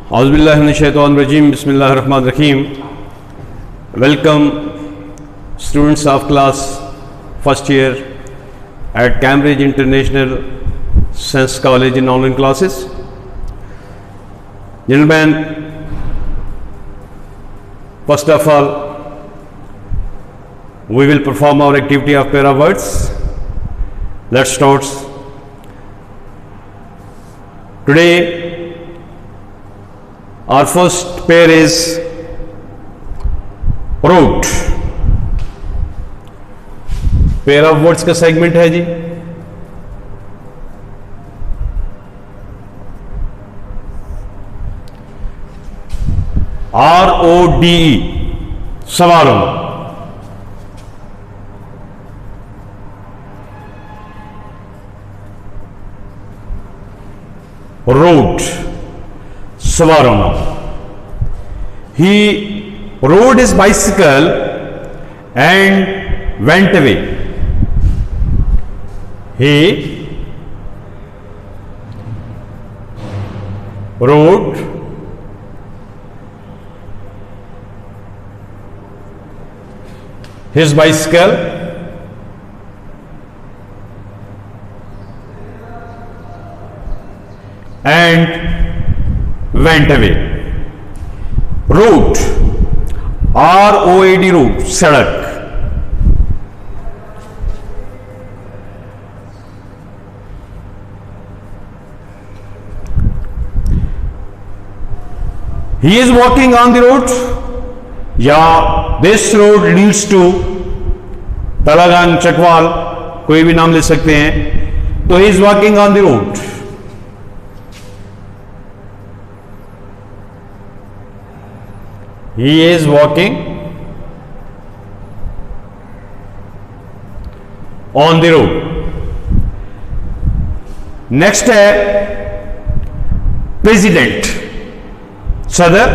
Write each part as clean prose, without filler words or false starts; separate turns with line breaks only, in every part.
Auzubillahiminash-shaytanir-rajim. Bismillahir-rahmanir-rahim. Welcome students of class first year at Cambridge International Science College in online classes. Gentlemen, first of all, we will perform our activity of pair of words. Let's start. Today our first pair is road. Pair of words का segment है जी. RODE सवारों. Road सवारों. He rode his bicycle and went away. He rode his bicycle and went away. Road, ROAD, road, सड़क. He is walking on the road, या this road leads to Talagang, Chakwal, कोई भी नाम ले सकते हैं. तो he is walking on the road. He is walking on the road. Next है president, सदर.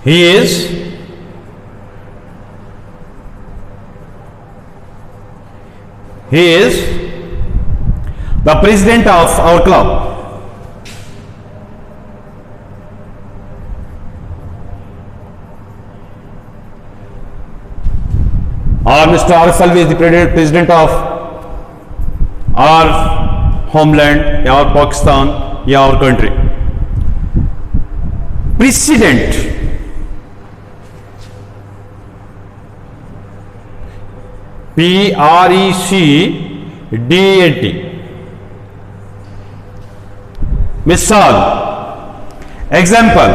He is the president of our club. Or Mr. Arif Alvi is the president of our homeland, our Pakistan, our country. Precedent, PRECDENT. मिसाल, example,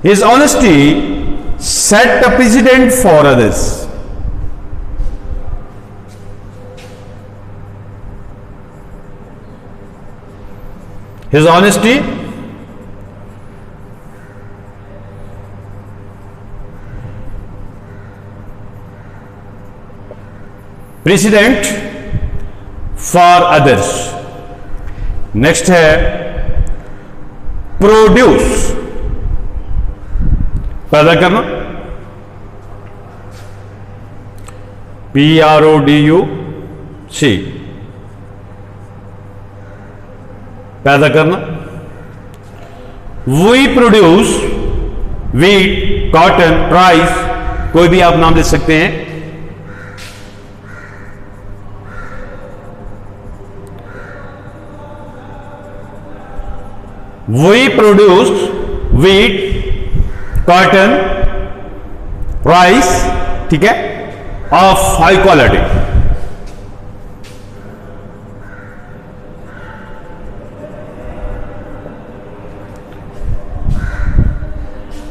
his honesty set a precedent for others. His honesty precedent for others. Next है produce, पैदा करना. PRODUC, पैदा करना. We produce wheat, cotton, rice, कोई भी आप नाम ले सकते हैं. We produce wheat, cotton, rice, ठीक है, of high quality.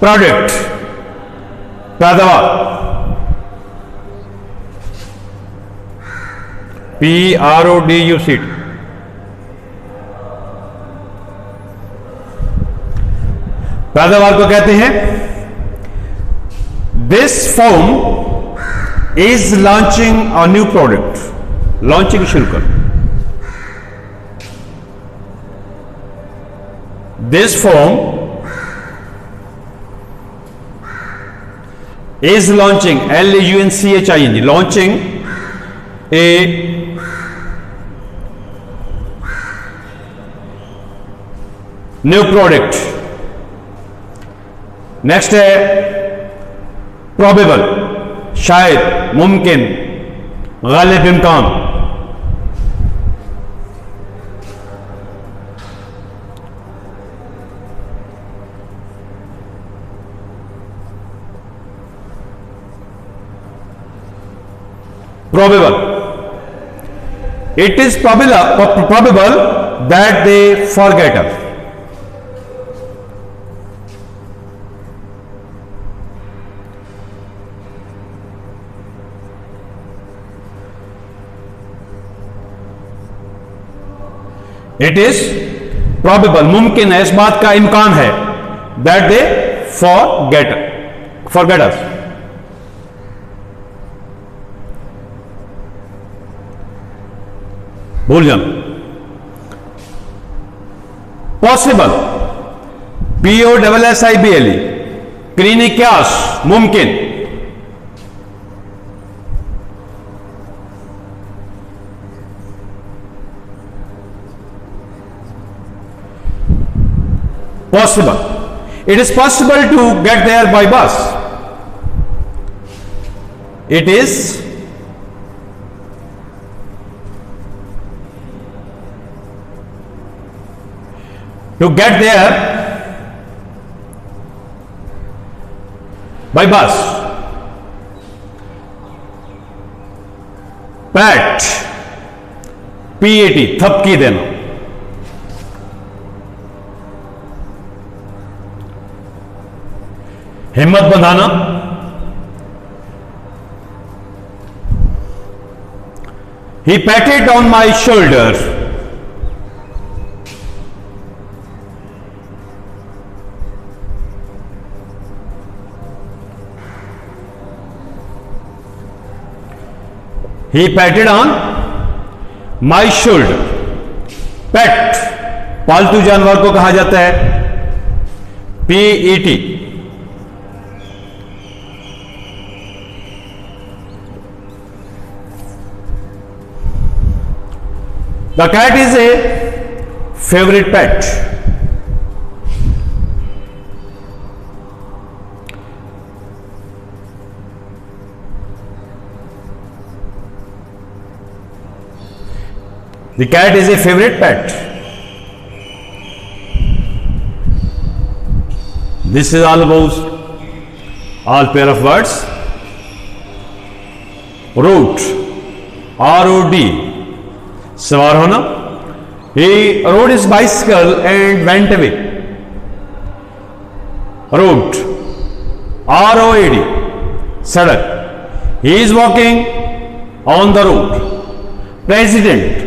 Product, पैदावार. PRODUC. पैदावार को कहते हैं. This firm is launching a new product. Launching शुरू कर. This firm is launching, Launching, launching a new product. Next है probable, शायद, मुमकिन, गालिब, इम्कान। Probable. It is probable that they forget us. It is probable, मुमकिन है, इस बात का इम्कान है, that they forget us. भूल जाना। पॉसिबल, POSSIBLE, क्लिनिक्यास, मुमकिन। Possible. It is possible to get there by bus. It is to get there by bus. Pat, PAT, थपकी देना। हिम्मत Bandhana. He patted on my shoulder. He patted on my shoulder. Pet, पालतू जानवर को कहा जाता है PET। The cat is a favorite pet. The cat is a favorite pet. This is all about all pair of words. Rode, ROD, सवार होना। He rode his bicycle and went away. Road, ROAD, सड़क। He is walking on the road. President,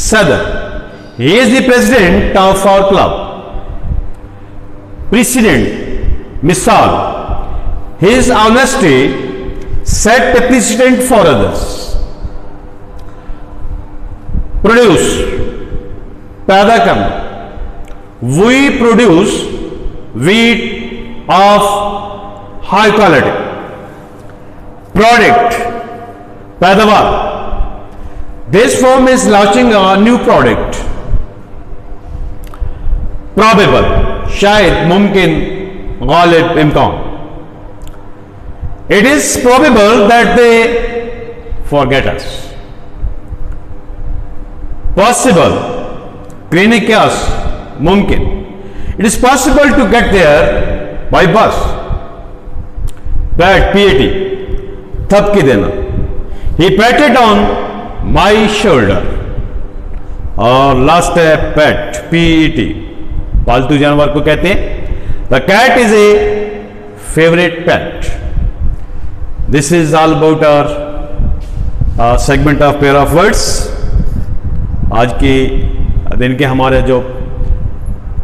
सदर। He is the president of our club. Precedent, मिसाल। His honesty set a precedent for others. Produce, पैदा करना। We produce wheat of high quality. Product, पैदावार। This firm is launching a new product. Probable, शायद, मुमकिन, गालिब, इम्कान। It is probable that they forget us. Possible, क्लिनिक्यास, मुमकिन। It is possible to get there by bus. Pat, PAT, थपकी देना। He patted on my shoulder. और last है पेट, PET, पालतू जानवर को कहते हैं। The cat is a favorite pet. This is all about our segment of pair of words. आज के दिन के हमारे जो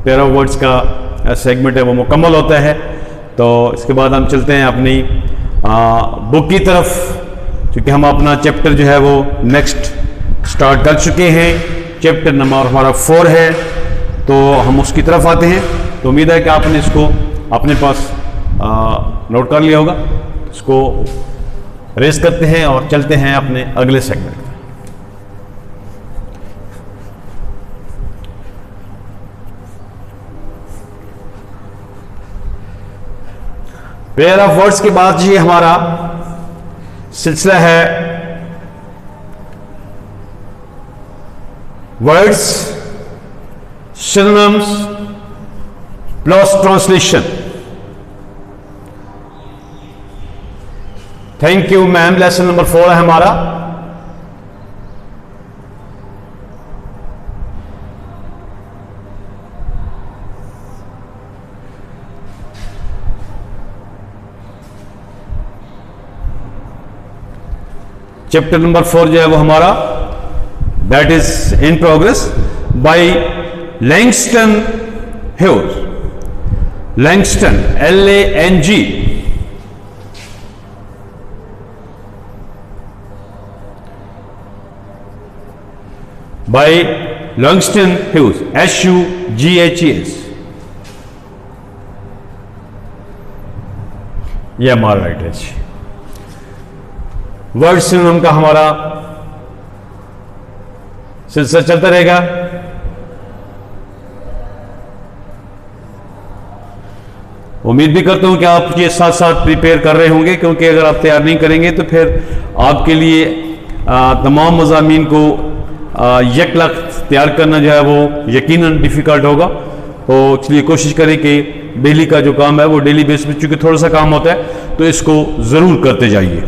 पेयर ऑफ वर्ड्स का सेगमेंट है वो मुकम्मल होता है। तो इसके बाद हम चलते हैं अपनी बुक की तरफ, क्योंकि हम अपना चैप्टर जो है वो नेक्स्ट स्टार्ट कर चुके हैं। चैप्टर नंबर हमारा 4 है, तो हम उसकी तरफ आते हैं। तो उम्मीद है कि आपने इसको अपने पास नोट कर लिया होगा। इसको रेस करते हैं और चलते हैं अपने अगले सेगमेंट में। पेयर ऑफ वर्ड्स के बाद ये हमारा सिलसिला है words, synonyms plus translation. Thank you ma'am. Lesson number 4 है हमारा। चैप्टर नंबर 4 जो है वो हमारा that is in progress by Langston Hughes. Langston LANG by Langston Hughes HUGHES। यह हमारा राइट है जी। वर्ड सिनोनिम का हमारा सिलसिला चलता रहेगा। उम्मीद भी करता हूं कि आप ये साथ साथ प्रिपेयर कर रहे होंगे, क्योंकि अगर आप तैयार नहीं करेंगे तो फिर आपके लिए तमाम मज़ामीन को यकलख तैयार करना जो है वो यकीनन डिफिकल्ट होगा। तो इसलिए कोशिश करें कि डेली का जो काम है वो डेली बेस पे, चूंकि थोड़ा सा काम होता है तो इसको ज़रूर करते जाइए।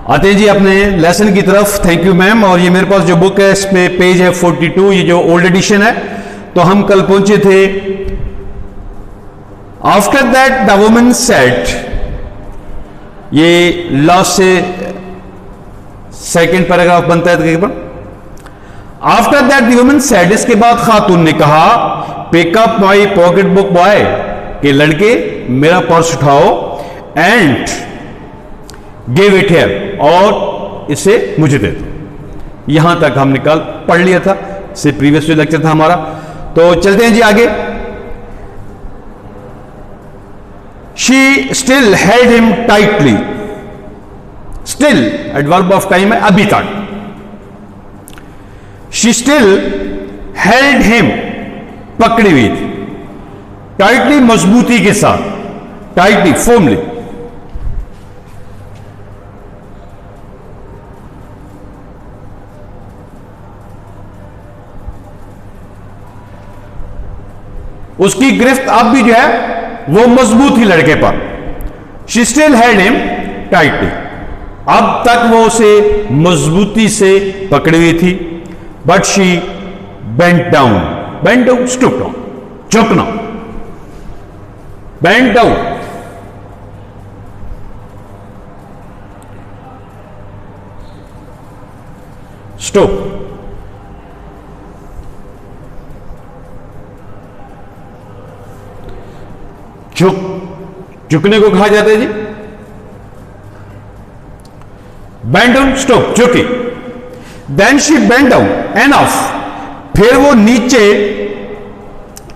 आते हैं जी अपने लेसन की तरफ। Thank you ma'am. और ये मेरे पास जो बुक है इसमें पेज है 42, ये जो ओल्ड एडिशन है। तो हम कल पहुंचे थे after that the woman said, ये लास्ट से सेकेंड पैराग्राफ बनता है तकरीबन। After that the woman said, इसके बाद खातून ने कहा, pick up my pocketbook boy, कि लड़के मेरा पर्स उठाओ, एंड गिव इट हियर, और इसे मुझे दे दो। यहां तक हमने कल पढ़ लिया था, से प्रीवियस जो लेक्चर था हमारा। तो चलते हैं जी आगे। She still held him tightly. Still adverb of time है, अभी तक। शी स्टिल हेल्ड हिम, पकड़ी हुई थी, टाइटली मजबूती के साथ, टाइटली फर्मली। उसकी गिरफ्त अब भी जो है वो मजबूत थी लड़के पर। She still held him tightly, अब तक वो उसे मजबूती से पकड़ी हुई थी। But she bent down, bent down, stoop down, झुकना, बेंट डाउन, स्टॉप। झुकने को कहा जाता है जी बेंड डाउन, स्टॉप, झुकी। Then she bend down enough, फिर वो नीचे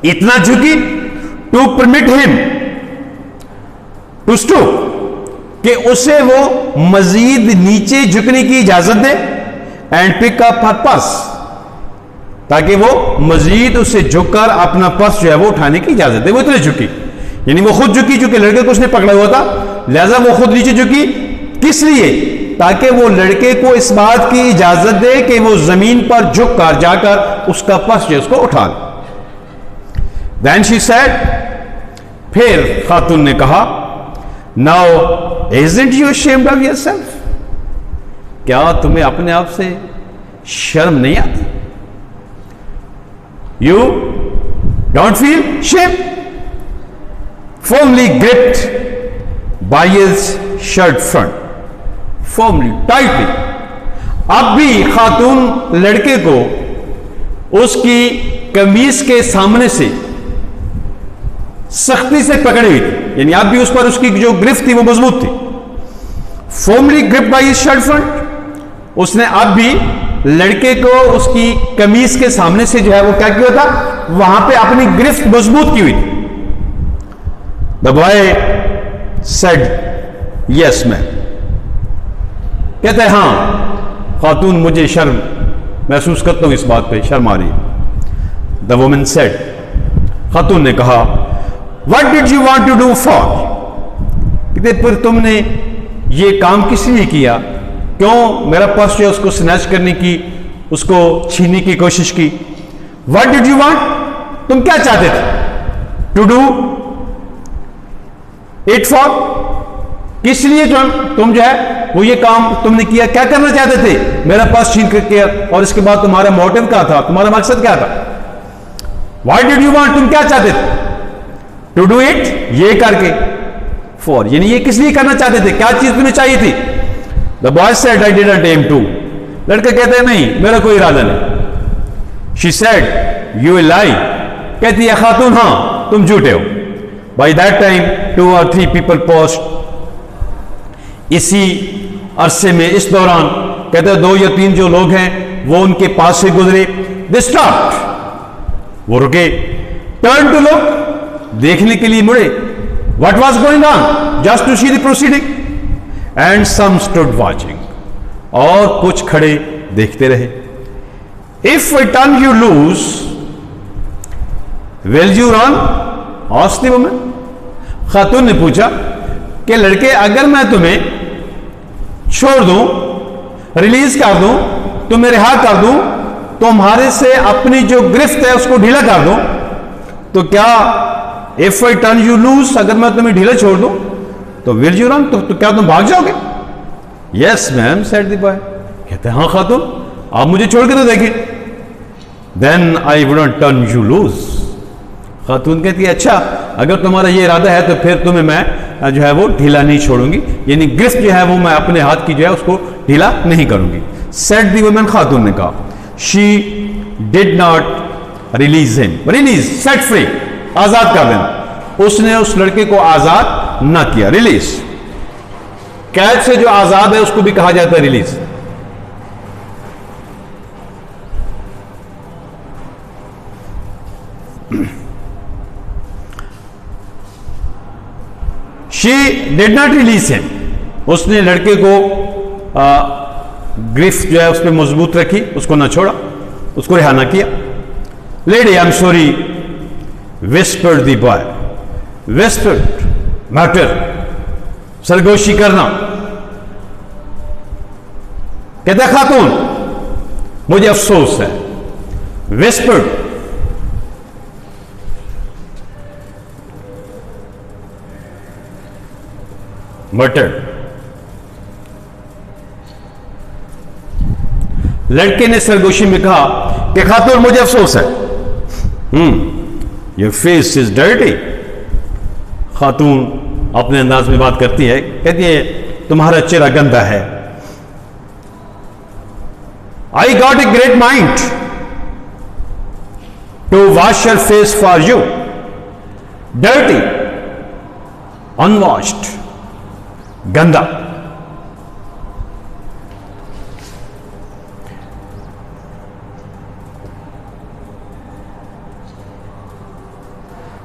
इतना झुकी, to permit him to stop, कि उसे वो मजीद नीचे झुकने की इजाजत दे, and pick up her purse, ताकि वो मजीद उसे झुककर अपना पर्स जो है वो उठाने की इजाजत दे। वो इतने झुकी, यानी वो खुद झुकी, चूंकि लड़के को उसने पकड़ा हुआ था, लिहाजा वो खुद नीचे झुकी। किस लिए? ताकि वो लड़के को इस बात की इजाजत दे कि वो जमीन पर झुककर जाकर उसका पर्स जो उसको उठा ले। देन शी सेड, फिर खातून ने कहा, now isn't you ashamed of yourself, क्या तुम्हें अपने आप से शर्म नहीं आती? You don't feel shame? Firmly gripped by his shirt front, firmly, tightly. अब भी खातून लड़के को उसकी कमीज के सामने से सख्ती से पकड़ी हुई थी, यानी अब भी उस पर उसकी जो ग्रिफ्ट थी वो मजबूत थी। Firmly gripped by his shirt front, उसने अब भी लड़के को उसकी कमीज के सामने से जो है वो क्या किया था, वहां पे अपनी ग्रिफ्ट मजबूत की हुई थी। The boy said yes ma'am. कहते हैं हाँ खातून मुझे शर्म महसूस करता हूं इस बात पे, शर्म आ रही है। द वुमन सेड, खातून ने कहा, what did you want to do for? कहते फिर तुमने ये काम किस लिए किया? क्यों मेरा पर्स जो है उसको स्नैच करने की, उसको छीनने की कोशिश की? व्हाट डिड यू वांट, तुम क्या चाहते थे? टू डू इट फॉर, किस लिए तुम जो है वो ये काम तुमने किया, क्या करना चाहते थे? मेरा पर्स छीन कर किया, और इसके बाद तुम्हारा मोटिव क्या था, तुम्हारा मकसद क्या था? व्हाट डिड यू वांट, तुम क्या चाहते थे? टू डू इट, ये करके, फॉर यानी ये किस लिए करना चाहते थे, क्या चीज तुम्हें चाहिए थी? The boy said I didn't aim to, लड़का कहते हैं नहीं मेरा कोई इरादा नहीं। She said you will lie, कहती है खातून हाँ तुम झूठे हो। By that time 2 or 3 people post, इसी अरसे में, इस दौरान कहते हैं 2 या 3 जो लोग हैं वो उनके पास से गुजरे। दे स्टॉप्ड, वो रुके। टर्न टू लुक, देखने के लिए मुड़े। What was going on, just to see the proceeding. And some stood watching, और कुछ खड़े देखते रहे। If I turn you loose will you run, asked the woman. खातून ने पूछा कि लड़के अगर मैं तुम्हें छोड़ दूं, रिलीज कर दूं, तुम्हें रिहा कर दूं, तुम्हारे से अपनी जो गिरफ्त है उसको ढीला कर दूं, तो क्या if I turn you loose, अगर मैं तुम्हें ढीला छोड़ दूं तो विल यू रन, तो क्या तुम भाग जाओगे? Yes ma'am said the boy, कहते हैं हाँ खातून आप मुझे छोड़ के तो देखें। Then I wouldn't turn you loose, खातून कहती है अच्छा अगर तुम्हारा ये इरादा है तो फिर तुम्हें मैं जो है वो ढीला नहीं छोड़ूंगी, यानी गिरफ्त जो है वो मैं अपने हाथ की जो है उसको ढीला नहीं करूंगी। सेड दी वुमन, खातून ने कहा। She did not release him, release set free, आजाद कर देना। उसने उस लड़के को आजाद ना किया। रिलीज, कैद से जो आजाद है उसको भी कहा जाता है release. She did not release him, उसने लड़के को गिरफ्त जो है उस पर मजबूत रखी, उसको ना छोड़ा, उसको रिहा ना किया। Lady I am sorry whispered the boy, whispered matter, सरगोशी करना। कहता खातून मुझे अफसोस है। विस्पर्ड, मटर्ड, लड़के ने सरगोशी में कहा कि खातून मुझे अफसोस है। योर फेस इज डर्टी, खातून अपने अंदाज में बात करती है, कहती है तुम्हारा चेहरा गंदा है। I got a great mind to wash your face for you, dirty, unwashed, गंदा।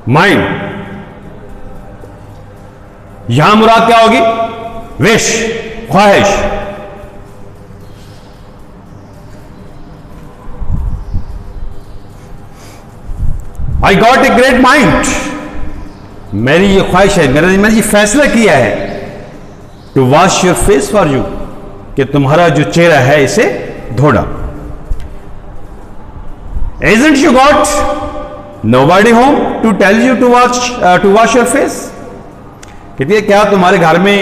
माइंड, यहां मुराद क्या होगी? विश, ख्वाहिश। I got a great mind, मेरी ये ख्वाहिश है, मैंने ये फैसला किया है to wash your face for you, कि तुम्हारा जो चेहरा है इसे धोड़ा। Isn't you got nobody home to tell you to wash your face? कहती है क्या तुम्हारे घर में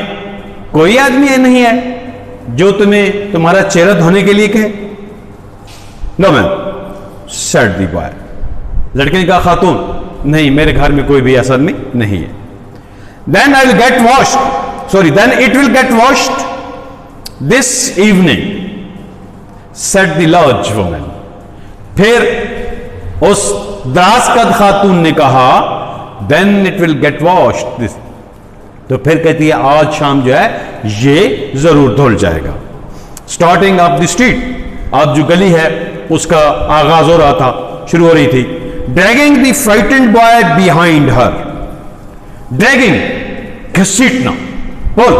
कोई आदमी नहीं है जो तुम्हें तुम्हारा चेहरा धोने के लिए कहे? No ma'am said the boy, लड़के ने कहा खातून नहीं मेरे घर में कोई भी ऐसा आदमी नहीं है। Then I will get washed, sorry then it will get washed this evening, said the large woman. फिर उस दराज खातून ने कहा then it will get washed this, तो फिर कहती है आज शाम जो है ये जरूर धुल जाएगा। स्टार्टिंग ऑफ द स्ट्रीट, आज जो गली है उसका आगाज हो रहा था, शुरू हो रही थी। Dragging the frightened boy behind her, dragging घसीटना, पुल,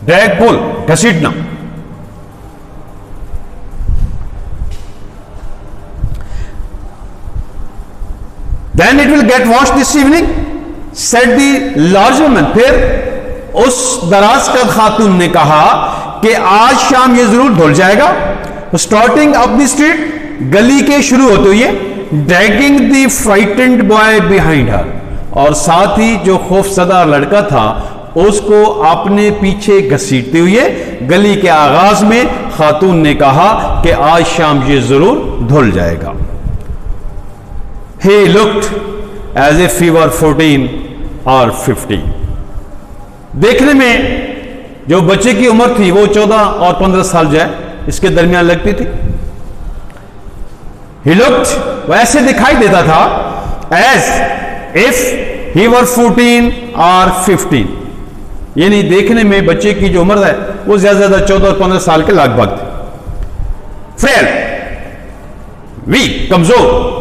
ड्रैग, पुल, घसीटना। Then it will get washed this evening, said the large woman. फिर उस दराज का खातून ने कहा कि आज शाम ये जरूर धुल जाएगा। स्टार्टिंग अप द स्ट्रीट, गली के शुरू होते हुए, dragging the frightened boy behind हर, और साथ ही जो खौफजदा लड़का था उसको अपने पीछे घसीटते हुए गली के आगाज में खातून ने कहा कि आज शाम ये जरूर धुल जाएगा। He looked as if he were 14 or 15. देखने में जो बच्चे की उम्र थी वो 14 और 15 साल जो है इसके दरमियान लगती थी। He looked, वैसे दिखाई देता था as if he were 14 or 15, यानी देखने में बच्चे की जो उम्र है वो ज्यादा से ज्यादा 14 और 15 साल के लगभग थी। Frail, weak, कमजोर,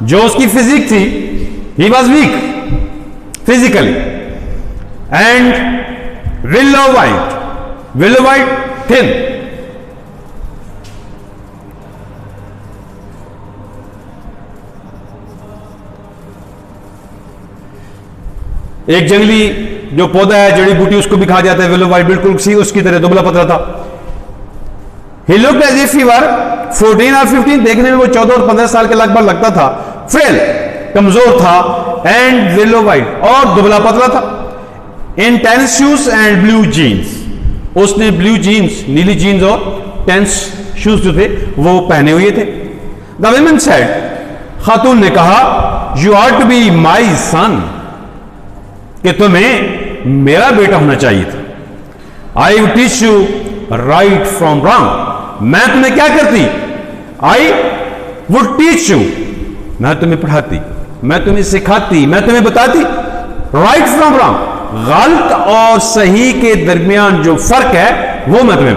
जो उसकी फिजिक थी, he was weak physically, and willow white thin. एक जंगली जो पौधा है, जड़ी बूटी, उसको भी कहा जाता है विलो वाइट, बिल्कुल सी उसकी तरह दुबला पतला था। He looked as if he were 14 और 15, देखने में वो 14 और 15 साल के लगभग लगता था। फ्रेल, कमजोर था, एंड येलो वाइट, और दुबला पतला था। In tennis shoes and blue jeans, उसने ब्लू जीन्स, नीली जीन्स और टेनिस शूज जो थे वो पहने हुए थे। द विमेन सेड, खातून ने कहा, you are to be my son, कि तुम्हें मेरा बेटा होना चाहिए था। I will teach you right from wrong, मैं तुम्हें क्या करती, आई वुड टीच यू, मैं तुम्हें पढ़ाती, मैं तुम्हें सिखाती, मैं तुम्हें बताती, राइट फ्रॉम रॉन्ग, गलत और सही के दरमियान जो फर्क है वो मैं तुम्हें,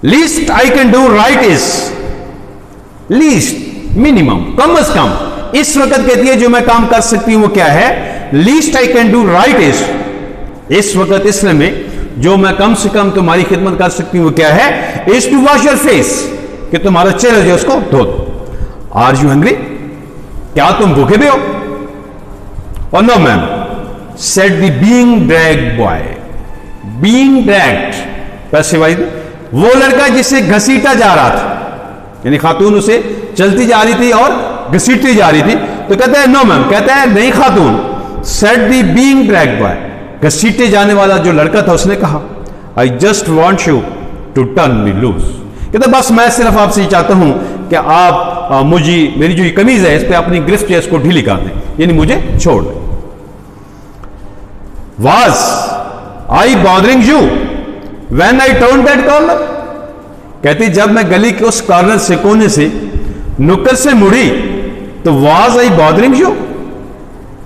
least I can do right is, least minimum, कम अज कम इस वक्त कहती है जो मैं काम कर सकती हूं वो क्या है, least I can do right is, इस वक्त इसलिए में जो मैं कम से कम तुम्हारी खिदमत कर सकती हूं वो क्या है, is to wash your face, कि तुम्हारा चेहरा जो उसको धो दो। आर यू हंग्री, क्या तुम भूखे भी हो? और no ma'am, said the being dragged boy, being dragged पैसे वाइज, वो लड़का जिसे घसीटा जा रहा था, यानी खातून उसे चलती जा रही थी और घसीटती जा रही थी, तो कहते हैं नो मैम, कहता है नहीं खातून, said the being dragged boy, घसीटे जाने वाला जो लड़का था उसने कहा, I just want you to turn me loose, कहते बस मैं सिर्फ आपसे चाहता हूं कि आप मुझे, मेरी जो कमीज है इस पे अपनी गिरफ्त है इसको ढीली कर दें, यानी मुझे छोड़ दें। Was I bothering you when I turn that corner, कहती जब मैं गली के उस कॉर्नर से, कोने से, नुक्कड़ से मुड़ी, तो वाज आई बॉदरिंग यू,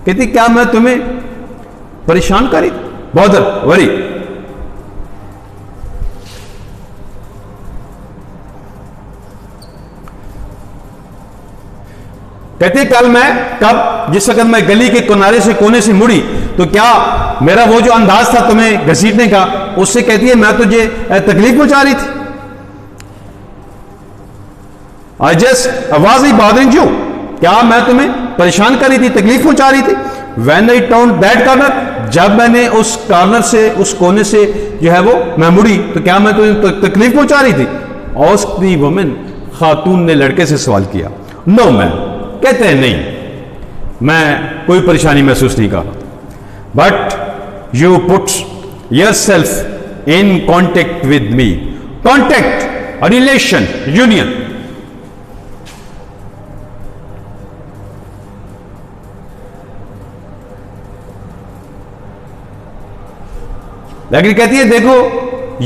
कहती क्या मैं तुम्हें परेशान करी, बॉदर, वरी। कहते कल मैं, कब, जिस वक्त मैं गली के किनारे से, कोने से मुड़ी, तो क्या मेरा वो जो अंदाज था तुम्हें घसीटने का, उससे कहती है मैं तुझे तकलीफ पहुंचा रही थी। I just was I bothering you, क्या मैं तुम्हें परेशान कर रही थी, तकलीफ पहुंचा रही थी। When I turn that corner, जब मैंने उस कॉर्नर से, उस कोने से जो है वो मैं मुड़ी, तो क्या मैं तुम्हें तकलीफ पहुंचा रही थी। आस्क्ड द वुमन, खातून ने लड़के से सवाल किया। नो मैम, कहते हैं नहीं, मैं कोई परेशानी महसूस नहीं कर, but you put yourself in contact with me, contact, relation, union. लेकिन कहती है देखो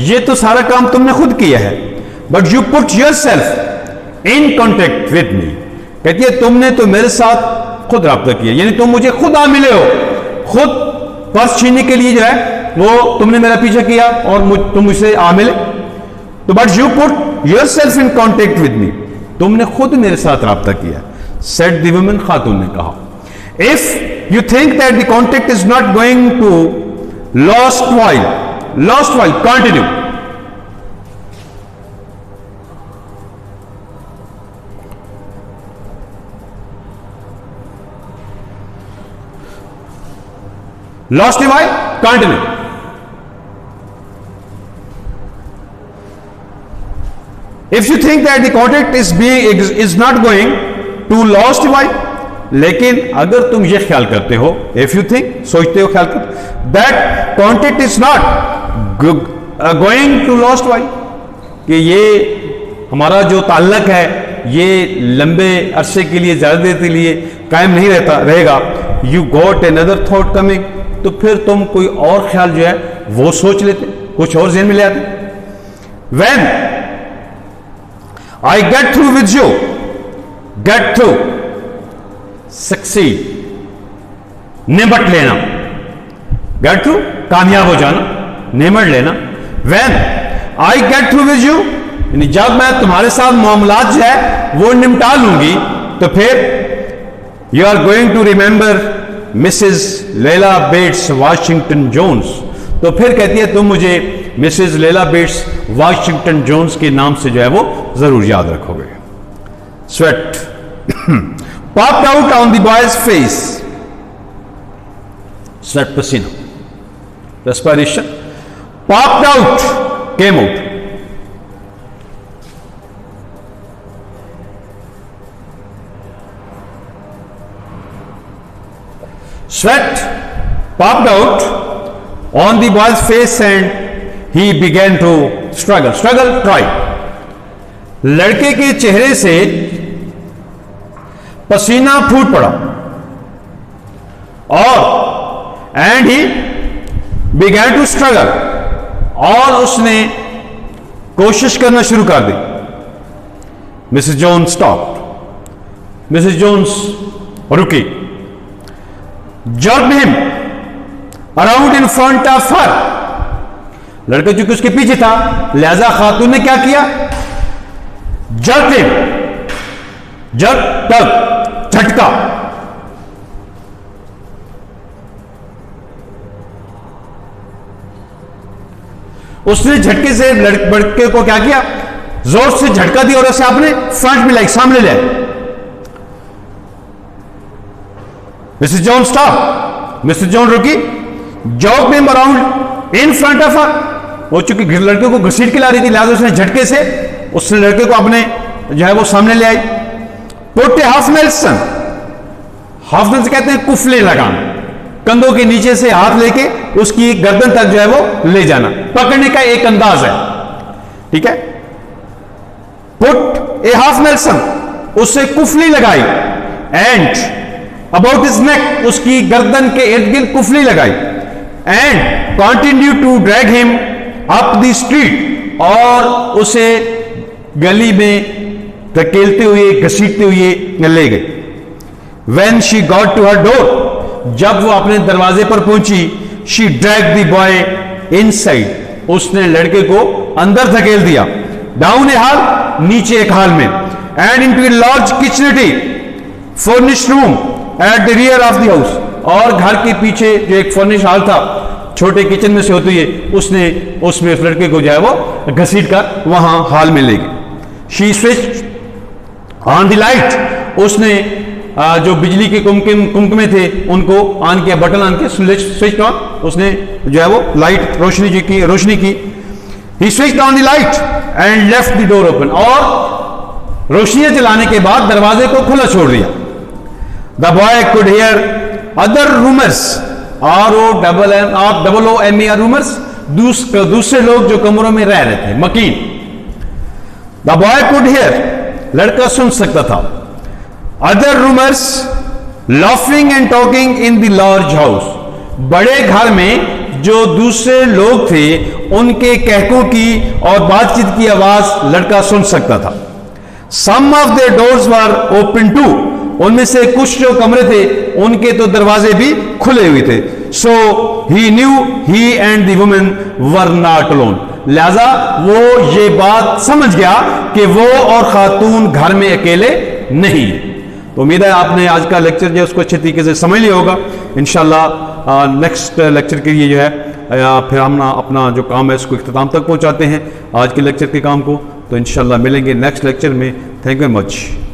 ये तो सारा काम तुमने खुद किया है, but you put yourself in contact with me, कहती है तुमने तो मेरे साथ खुद राब्ता किया, यानी तुम मुझे खुद आ मिले हो, खुद पर्स छीनने के लिए जो है वो तुमने मेरा पीछा किया और तुम मुझसे आ मिले, तो but you put your self in contact with me, तुमने खुद मेरे साथ राब्ता किया। सेड द वुमन, खातून ने कहा, if you think that the contact is not going to lost while continue. Lost while continue. If you think that the contact is not going to lost while, लेकिन अगर तुम ये ख्याल करते हो, if you think, सोचते हो, ख्याल करते, that contact is not going to lost while, कि ये हमारा जो ताल्लुक है ये लंबे अरसे के लिए, ज्यादा देर के लिए कायम नहीं रहेगा, you got another thought coming, तो फिर तुम कोई और ख्याल जो है वो सोच लेते, कुछ और ज़हन में ले आते। When I get through with you, get through, succeed, निपट लेना, get through, कामयाब हो जाना, निपट लेना। When I get through with you, यानी जब मैं तुम्हारे साथ मामलात जो है वो निपटा लूंगी, तो फिर you are going to remember Mrs Luella Bates Washington Jones, तो फिर कहती है तुम मुझे Mrs Luella Bates Washington Jones के नाम से जो है वो जरूर याद रखोगे। Sweat popped out on the boy's face, sweat पसीना, respiration, popped out, came out. Sweat popped out on the boy's face and he began to struggle. Try. लड़के के चेहरे से पसीना फूट पड़ा और and he began to struggle, और उसने कोशिश करना शुरू कर दी। Mrs Jones stopped, Mrs Jones रुकी। Jerked him around in front of her, लड़का चूंकि उसके पीछे था लिहाजा खातून ने क्या किया, jerked him, झटका। उसने झटके से लड़के को क्या किया, जोर से झटका दिया और उसे आपने फ्रंट में लाई, सामने ले आए। Mrs John stop, Mrs John रुकी। जॉक में around in front of her, वो चूंकि लड़के को घसीट के ला रही थी लिहाजा उसने झटके से उसने लड़के को अपने जो है वो सामने ले आई। Put half nelson, half nelson कहते हैं कुफले लगाना, कंधों के नीचे से हाथ लेके उसकी गर्दन तक जो है वो ले जाना, पकड़ने का एक अंदाज है, ठीक है। पुट ए हाफ नेल्सन, उससे कुफली लगाई, एंड अबाउट हिज नेक, उसकी गर्दन के इर्द गिर्द कुफली लगाई, and continue to drag him up the street, और उसे गली में धकेलते हुए घसीटते हुए ले गए। When she got to her door, जब वो अपने दरवाजे पर पहुंची, she drag the boy inside, उसने लड़के को अंदर धकेल दिया, डाउन ए हॉल, नीचे एक हॉल में, and into a large kitchenette furnished room at the rear of the house, और घर के पीछे जो एक फर्निश हॉल था छोटे किचन में से होती है, उसने उसमें लड़के को जो है वो घसीट कर वहां हॉल में ले गई। She switch on the light, उसने जो बिजली के कुमकुमे थे उनको ऑन किया, बटन ऑन किया, स्विच ऑन, उसने जो है वो लाइट रोशनी की। He switch on the light and left the door open, और रोशनियां जलाने के बाद दरवाजे को खुला छोड़ दिया। The boy could hear other rumours, ROMMER rumours, दूसरे लोग जो कमरों में रह रहे थे, मकीन। द बॉय कुड हियर, लड़का सुन सकता था, other rumours laughing and talking in the large house, बड़े घर में जो दूसरे लोग थे उनके कहकों की और बातचीत की आवाज लड़का सुन सकता था। Some of their doors were open too, उनमें से कुछ जो कमरे थे उनके तो दरवाजे भी खुले हुए थे। So he knew he and the woman were not alone, लिहाजा वो ये बात समझ गया कि वो और खातून घर में अकेले नहीं। तो उम्मीद है आपने आज का लेक्चर जो है उसको अच्छे तरीके से समझ लिया होगा। इंशाल्लाह नेक्स्ट लेक्चर के लिए जो है फिर हम अपना जो काम है उसको इख्तिताम तक पहुंचाते हैं आज के लेक्चर के काम को। तो इंशाल्लाह मिलेंगे नेक्स्ट लेक्चर में। Thank you very much.